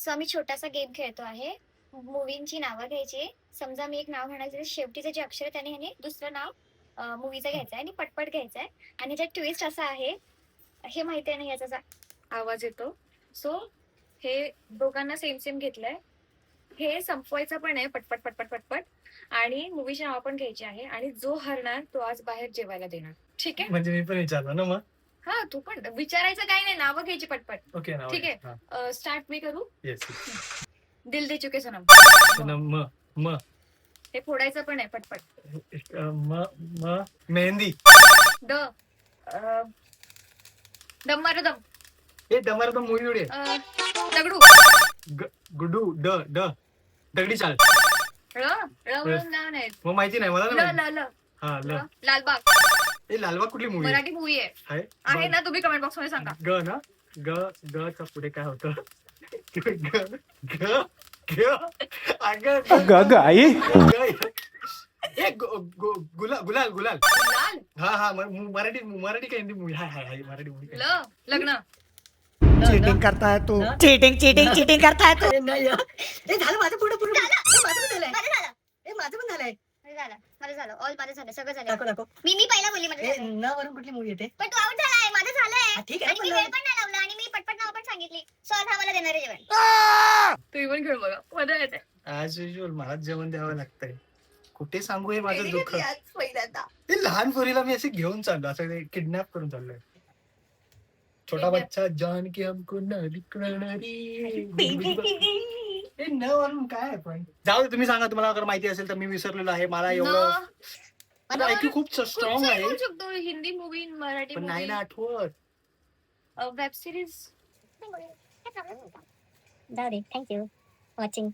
So आम्ही छोटासा game खेळतो आहे. मूवींची नावं घ्यायची. समजा मी एक नाव म्हणायचं, शेवटीचं जे अक्षर आहे त्याने ह्याने दुसरं नाव मूवीचं घ्यायचं आहे आणि पटपट घ्यायचं आहे. आणि त्यात ट्विस्ट असा आहे, हे माहिती आहे ना, याचा आवाज येतो. सो हे दोघांना सेम सेम घेतलंय. हे संपवायचं पण आहे पटपट पटपट पटपट, आणि मूवीची नावं पण घ्यायची आहे. आणि जो हरणार तो आज बाहेर जेवायला देणार. ठीक आहे? म्हणजे मी पण विचारलं ना मग. हा, तू पण विचारायचं काही नाही, नावं घ्यायची पटपट. ओके ना. ठीक आहे, स्टार्ट मी करू. येस. दिल दे चुके सनम. म म हे फोडायचं पण आहे पटपट. म म मेहंदी. द दम मारो दम. हे डमर तर मुली उडे. दगडू. गुडू ड ड दगडी चाल. ळ ळ म्हणून नाव नाही. मग माहिती नाही मला ल ना. ल ल हा ल. लालबाग. हे लालबाग कुठली मूवी मराठी मूवी आहे आहे ना, तुम्ही कमेंट बॉक्स मध्ये सांगा. ग ना. ग ग चा पुढे काय होतं? ग ग ग अगं आई. गुलाल गुलाल गुलाल. लाल. हा मराठी काय हिंदी मूवी? हाय मराठी मूवी. ल लग्न. चीटिंग करता है तू. चीटिंग करता है तू. नाही झालं माझं पूर्ण माझं पण झालंय. माझं पण झालंय. माझं झालं ऑल, माझं झालं सगळं झालं. दाखव मी पहिला बोलली माझं झालं. न वरून कुठली मूवी येते? पण तू आउट झालाय, माझं झालंय. ठीक आहे आणि मी पण वेळ पण नाही लावला आणि मी पटपट नाव पण सांगितली. सो आज आम्हाला देणार आहे जेवण. तुम्ही पण खेळ बघा, मजा येते. ऍज युजल मलाच जेवण द्यावं लागतंय. कुठे सांगू हे माझं दुःख. पहिल्यांदा ते लहान पोरीला मी असे घेऊन चाललो, असं किडनॅप करून चाललोय. छोटा बच्चा जान की हमको न दिखणारी. हे न वरून काय आहे पण? जाऊ दे, तुम्ही सांगा, तुम्हाला अगर माहिती असेल तर. मी विसरलेलो आहे, मला एवढं न- ऐक्यू खूप स्ट्रॉंग आहे बोलू शकतो, हिंदी मूवी, मराठी पण नाही मूवी, ना आठवत. Web series. जाऊ दे, थँक्यू वॉचिंग.